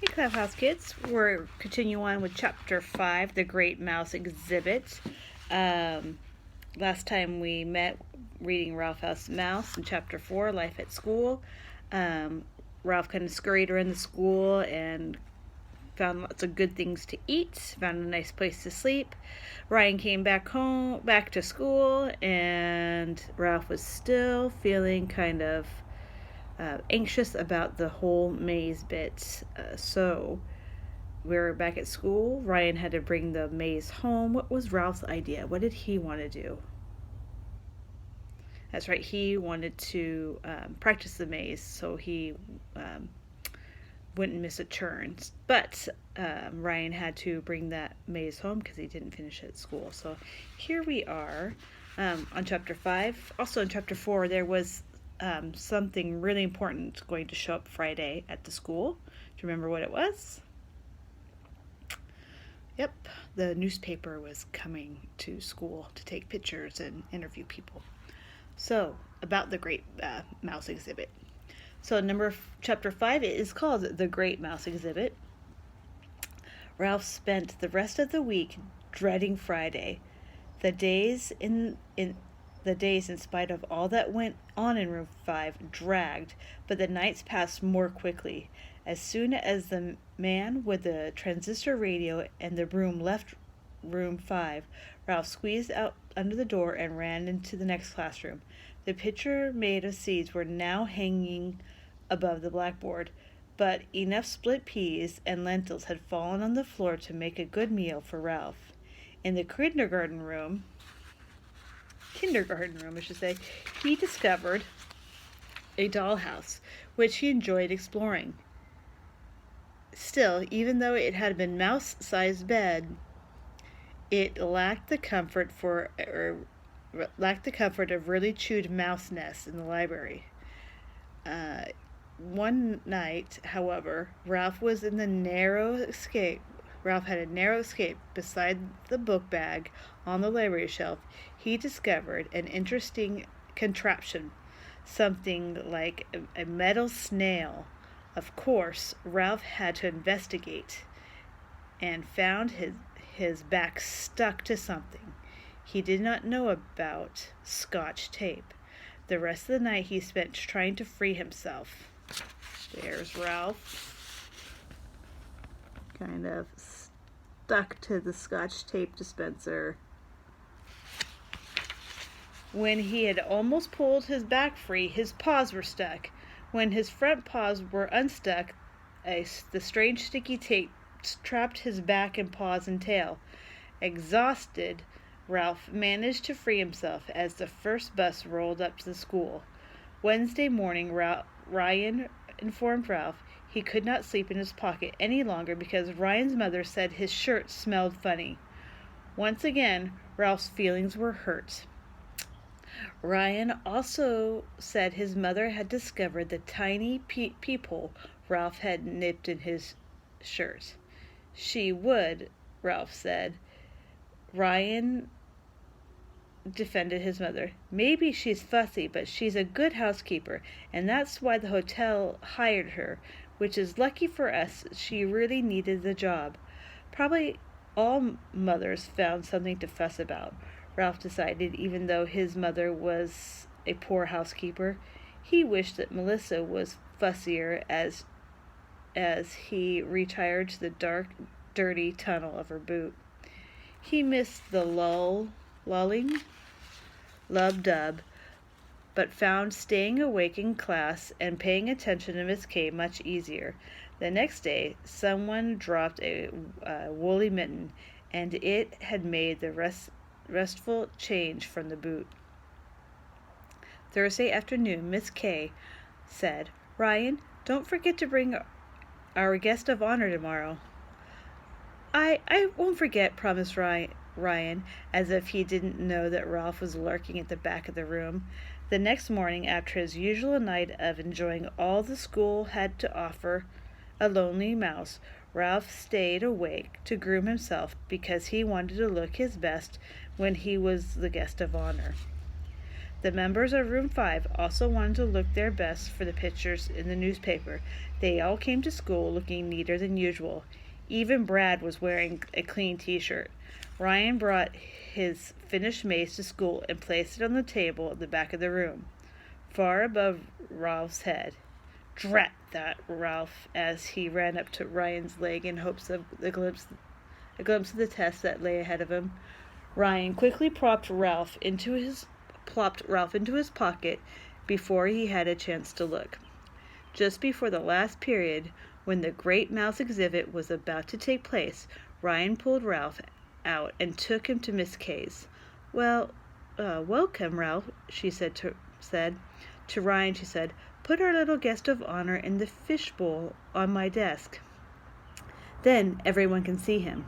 Hey Clubhouse kids, we're continuing on with Chapter 5, The Great Mouse Exhibit. Last time we met reading Ralph House Mouse in Chapter 4, Life at School. Ralph kind of scurried around the school and found lots of good things to eat, found a nice place to sleep. Ryan came back to school, and Ralph was still feeling kind of anxious about the whole maze bit. So we're back at school. Ryan had to bring the maze home. What was Ralph's idea? What did he want to do? That's right, he wanted to practice the maze so he wouldn't miss a turn. But Ryan had to bring that maze home because he didn't finish it at school. So here we are on Chapter 5. Also in Chapter 4, there was something really important going to show up Friday at the school. Do you remember what it was? Yep, the newspaper was coming to school to take pictures and interview people. So, about the Great Mouse Exhibit. So, Chapter 5 is called The Great Mouse Exhibit. Ralph spent the rest of the week dreading Friday. The days, in spite of all that went on in Room 5, dragged, but the nights passed more quickly. As soon as the man with the transistor radio and the broom left Room 5, Ralph squeezed out under the door and ran into the next classroom. The picture made of seeds were now hanging above the blackboard, but enough split peas and lentils had fallen on the floor to make a good meal for Ralph. In the kindergarten room, he discovered a dollhouse, which he enjoyed exploring. Still, even though it had been mouse-sized bed, it lacked the comfort of really chewed mouse nests in the library. One night, however, Ralph had a narrow escape beside the book bag on the library shelf. He discovered an interesting contraption, something like a metal snail. Of course, Ralph had to investigate and found his back stuck to something. He did not know about Scotch tape. The rest of the night he spent trying to free himself. There's Ralph, kind of stuck to the Scotch tape dispenser. When he had almost pulled his back free, his paws were stuck. When his front paws were unstuck, the strange sticky tape trapped his back and paws and tail. Exhausted, Ralph managed to free himself as the first bus rolled up to the school. Wednesday morning, Ryan informed Ralph he could not sleep in his pocket any longer because Ryan's mother said his shirt smelled funny. Once again, Ralph's feelings were hurt. Ryan also said his mother had discovered the tiny peephole Ralph had nipped in his shirt. She would, Ralph said. Ryan defended his mother. Maybe she's fussy, but she's a good housekeeper, and that's why the hotel hired her, which is lucky for us. She really needed the job. Probably all mothers found something to fuss about, Ralph decided. Even though his mother was a poor housekeeper, he wished that Melissa was fussier as he retired to the dark, dirty tunnel of her boot. He missed the lulling lub-dub, but found staying awake in class and paying attention to Miss K much easier. The next day, someone dropped a woolly mitten, and it had made the restful change from the boot. Thursday afternoon, Miss K said, "Ryan, don't forget to bring our guest of honor tomorrow." I won't forget," promised Ryan, as if he didn't know that Ralph was lurking at the back of the room. The next morning, after his usual night of enjoying all the school had to offer a lonely mouse, Ralph stayed awake to groom himself because he wanted to look his best when he was the guest of honor. The members of Room 5 also wanted to look their best for the pictures in the newspaper. They all came to school looking neater than usual. Even Brad was wearing a clean t-shirt. Ryan brought his finished maze to school and placed it on the table at the back of the room, far above Ralph's head. Drat, thought Ralph as he ran up to Ryan's leg in hopes of a glimpse of the test that lay ahead of him. Ryan quickly plopped Ralph into his pocket before he had a chance to look. Just before the last period, when the great mouse exhibit was about to take place, Ryan pulled Ralph out and took him to Miss Kay's. Welcome, Ralph, she said to Ryan. She said, "Put our little guest of honor in the fishbowl on my desk. Then everyone can see him."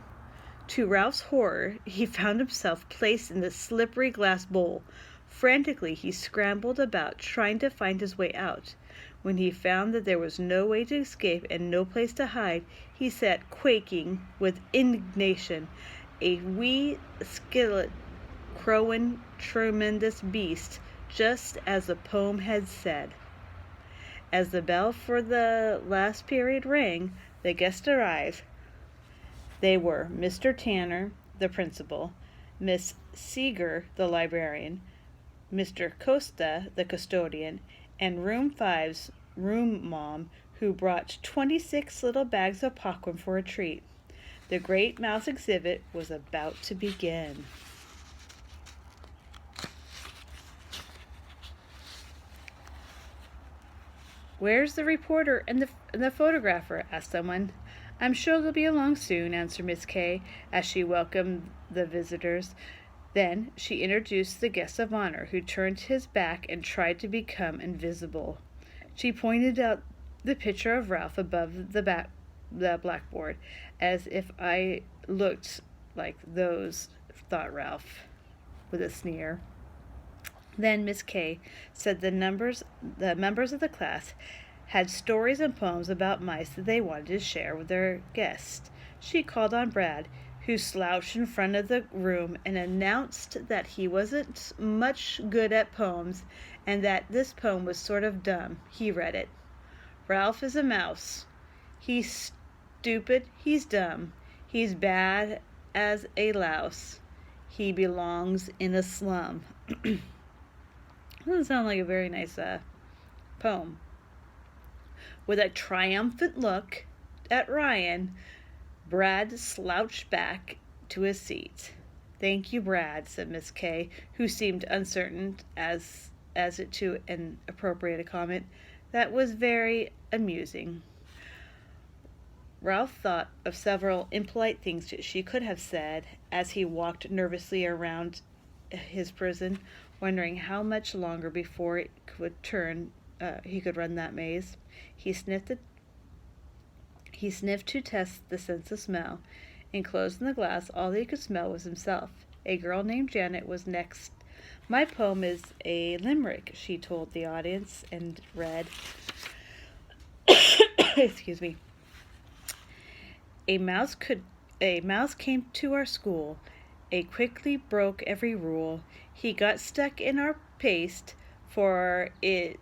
To Ralph's horror, he found himself placed in the slippery glass bowl. Frantically, he scrambled about, trying to find his way out. When he found that there was no way to escape and no place to hide, he sat quaking with indignation, a wee skillet crowing tremendous beast, just as the poem had said. As the bell for the last period rang, the guests arrived. They were Mr. Tanner, the principal, Miss Seeger, the librarian, Mr. Costa, the custodian, and Room 5's room mom, who brought 26 little bags of popcorn for a treat. The great mouse exhibit was about to begin. "Where's the reporter and the photographer?" asked someone. "I'm sure they'll be along soon," answered Miss Kay as she welcomed the visitors. Then she introduced the guest of honor, who turned his back and tried to become invisible. She pointed out the picture of Ralph above the blackboard. "As if I looked like those," thought Ralph with a sneer. Then Miss Kay said the members of the class had stories and poems about mice that they wanted to share with their guests. She called on Brad, who slouched in front of the room, and announced that he wasn't much good at poems and that this poem was sort of dumb. He read it. "Ralph is a mouse. He's stupid, he's dumb, he's bad as a louse. He belongs in a slum." Doesn't sound like a very nice poem. With a triumphant look at Ryan, Brad slouched back to his seat. "Thank you, Brad," said Miss Kay, who seemed uncertain as to an appropriate comment. "That was very amusing." Ralph thought of several impolite things she could have said as he walked nervously around his prison, wondering how much longer before it would turn he could run that maze. He sniffed to test the sense of smell. Enclosed in the glass, all he could smell was himself. A girl named Janet was next. "My poem is a limerick," she told the audience, and read, excuse me. A mouse came to our school. It quickly broke every rule. He got stuck in our paste, for he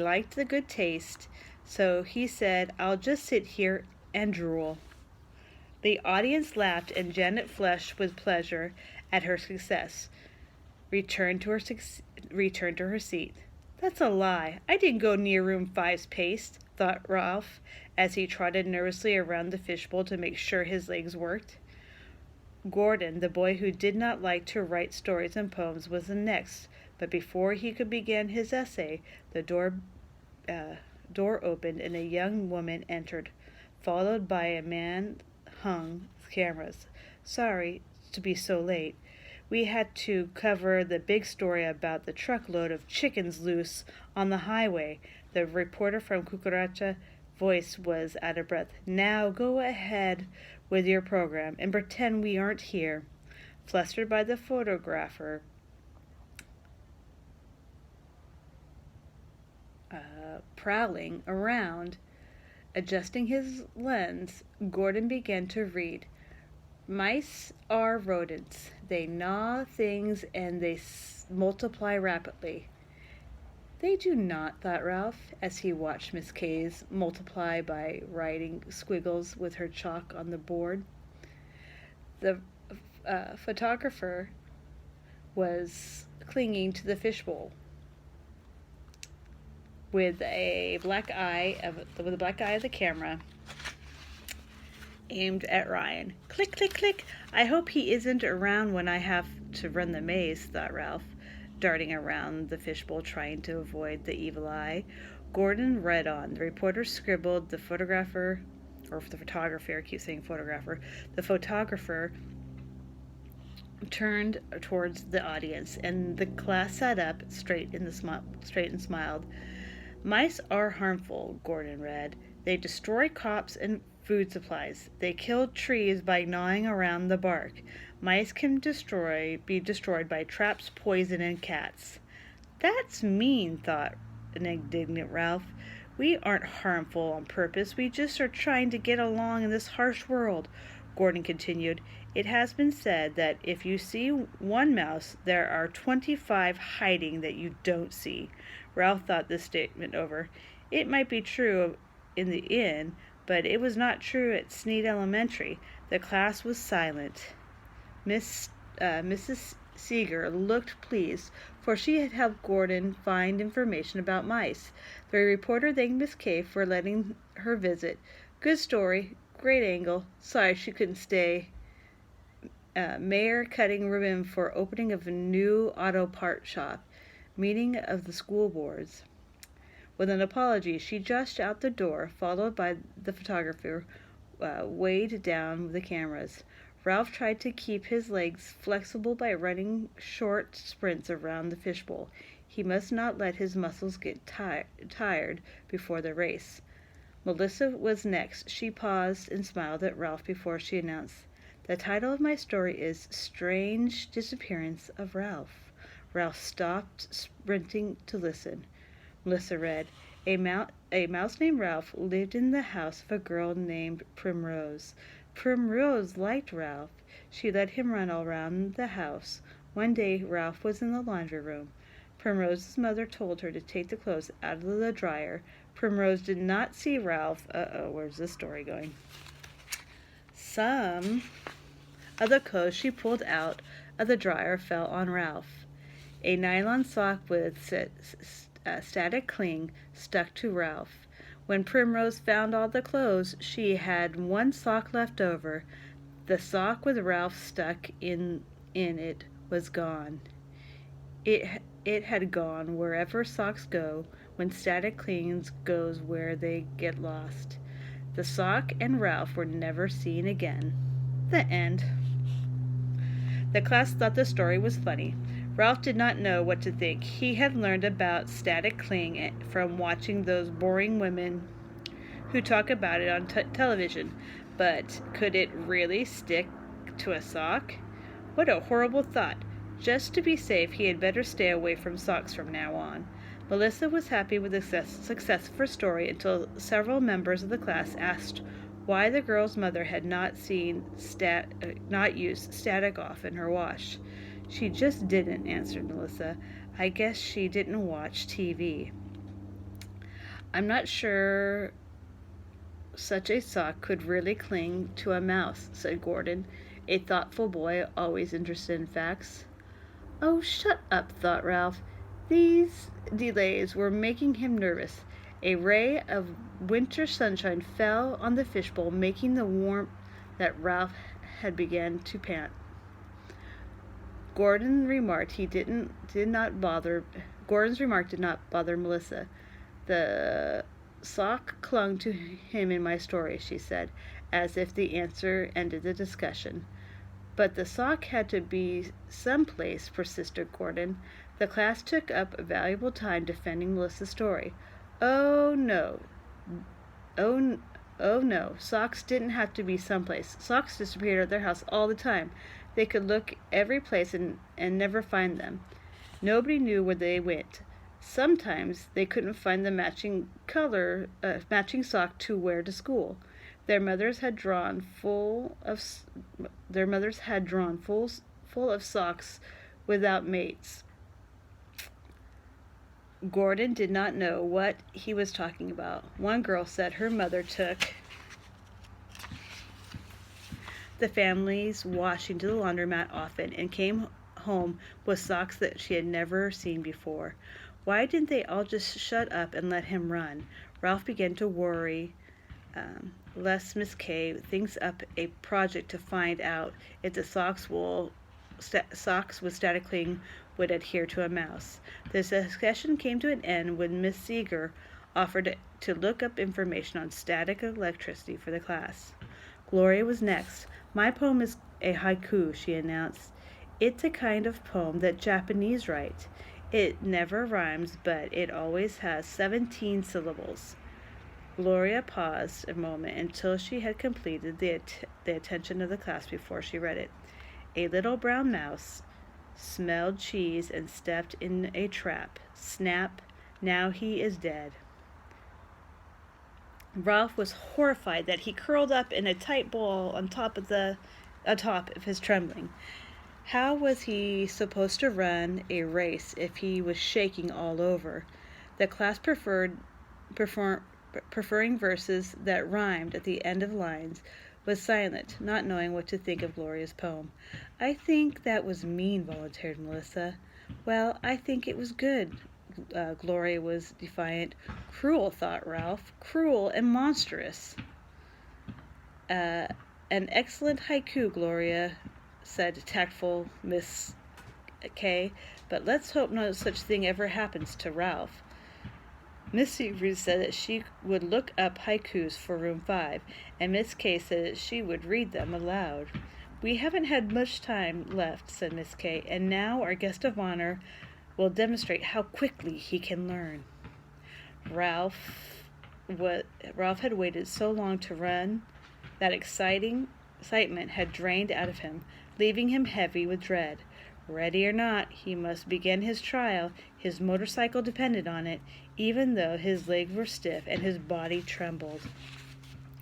liked the good taste. So he said, "I'll just sit here and drool." The audience laughed, and Janet flushed with pleasure at her success. Returned to her seat. "That's a lie. I didn't go near Room 5's paste," thought Ralph, as he trotted nervously around the fishbowl to make sure his legs worked. Gordon, the boy who did not like to write stories and poems, was the next, but before he could begin his essay, the door opened and a young woman entered, followed by a man hung with cameras. "Sorry to be so late. We had to cover the big story about the truckload of chickens loose on the highway." The reporter from Cucaracha voice was out of breath. "Now go ahead with your program and pretend we aren't here." Flustered by the photographer prowling around, adjusting his lens, Gordon began to read. "Mice are rodents. They gnaw things and multiply rapidly. They do not, thought Ralph, as he watched Miss K's multiply by writing squiggles with her chalk on the board. The photographer was clinging to the fishbowl with a black eye of the camera aimed at Ryan. Click, click, click. I hope he isn't around when I have to run the maze, thought Ralph, darting around the fishbowl trying to avoid the evil eye. Gordon read on. The reporter scribbled. The photographer I keep saying photographer. The photographer turned towards the audience, and the class sat up straight and smiled. Mice are harmful, Gordon read. They destroy crops and food supplies. They kill trees by gnawing around the bark. Mice can be destroyed by traps, poison, and cats. That's mean, thought an indignant Ralph. We aren't harmful on purpose. We just are trying to get along in this harsh world. Gordon continued. It has been said that if you see one mouse, there are 25 hiding that you don't see. Ralph thought this statement over. It might be true in the inn, but it was not true at Sneed Elementary. The class was silent. Mrs. Seeger looked pleased, for she had helped Gordon find information about mice. The reporter thanked Miss K for letting her visit. Good story, great angle. Sorry she couldn't stay. Mayor cutting ribbon for opening of a new auto part shop. Meeting of the school boards. With an apology, she rushed out the door, followed by the photographer, weighed down with the cameras. Ralph tried to keep his legs flexible by running short sprints around the fishbowl. He must not let his muscles get tired before the race. Melissa was next. She paused and smiled at Ralph before she announced, The title of my story is Strange Disappearance of Ralph. Ralph stopped sprinting to listen. Melissa read, A mouse named Ralph lived in the house of a girl named Primrose. Primrose liked Ralph. She let him run all around the house. One day Ralph was in the laundry room. Primrose's mother told her to take the clothes out of the dryer. Primrose did not see Ralph. Where's this story going? Some of the clothes she pulled out of the dryer fell on Ralph. A nylon sock with static cling stuck to Ralph. When Primrose found all the clothes, she had one sock left over. The sock with Ralph stuck in it was gone. It had gone wherever socks go when static clings goes where they get lost. The sock and Ralph were never seen again. The end. The class thought the story was funny. Ralph did not know what to think. He had learned about static cling from watching those boring women who talk about it on television. But could it really stick to a sock? What a horrible thought. Just to be safe, he had better stay away from socks from now on. Melissa was happy with the success of her story until several members of the class asked why the girl's mother had not used static off in her wash. She just didn't, answered Melissa. I guess she didn't watch TV. I'm not sure such a sock could really cling to a mouse, said Gordon, a thoughtful boy always interested in facts. Oh, shut up, thought Ralph. These delays were making him nervous. A ray of winter sunshine fell on the fishbowl, making the warmth that Ralph had begun to pant. Gordon's remark did not bother Melissa. The sock clung to him in my story, she said, as if the answer ended the discussion. But the sock had to be someplace, persisted Gordon. The class took up valuable time defending Melissa's story. Oh no, socks didn't have to be someplace. Socks disappeared at their house all the time. They could look every place and never find them. Nobody knew where they went. Sometimes they couldn't find the matching sock to wear to school. Their mothers had drawn full of socks without mates. Gordon did not know what he was talking about. One girl said her mother took the family's washing to the laundromat often and came home with socks that she had never seen before. Why didn't they all just shut up and let him run? Ralph began to worry lest Miss K thinks up a project to find out if the socks with static cling would adhere to a mouse. The discussion came to an end when Miss Seeger offered to look up information on static electricity for the class. Gloria was next. My poem is a haiku, she announced. It's a kind of poem that Japanese write. It never rhymes, but it always has 17 syllables. Gloria paused a moment until she had completed the attention of the class before she read it. A little brown mouse smelled cheese and stepped in a trap. Snap, now he is dead. Ralph was horrified that he curled up in a tight ball on top of his trembling. How was he supposed to run a race if he was shaking all over? The class preferring verses that rhymed at the end of lines, was silent, not knowing what to think of Gloria's poem. I think that was mean, volunteered Melissa. Well, I think it was good. Gloria was defiant. Cruel, thought Ralph. Cruel and monstrous. An excellent haiku, Gloria, said tactful Miss K, but let's hope no such thing ever happens to Ralph. Miss Seaver said that she would look up haikus for room 5, and Miss K said that she would read them aloud. We haven't had much time left, said Miss K, and now our guest of honor will demonstrate how quickly he can learn. Ralph had waited so long to run that excitement had drained out of him, leaving him heavy with dread. Ready or not, he must begin his trial. His motorcycle depended on it, even though his legs were stiff and his body trembled.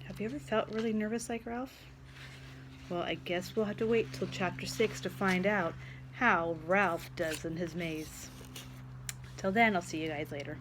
Have you ever felt really nervous like Ralph? Well, I guess we'll have to wait till chapter 6 to find out how Ralph does in his maze. Till then, I'll see you guys later.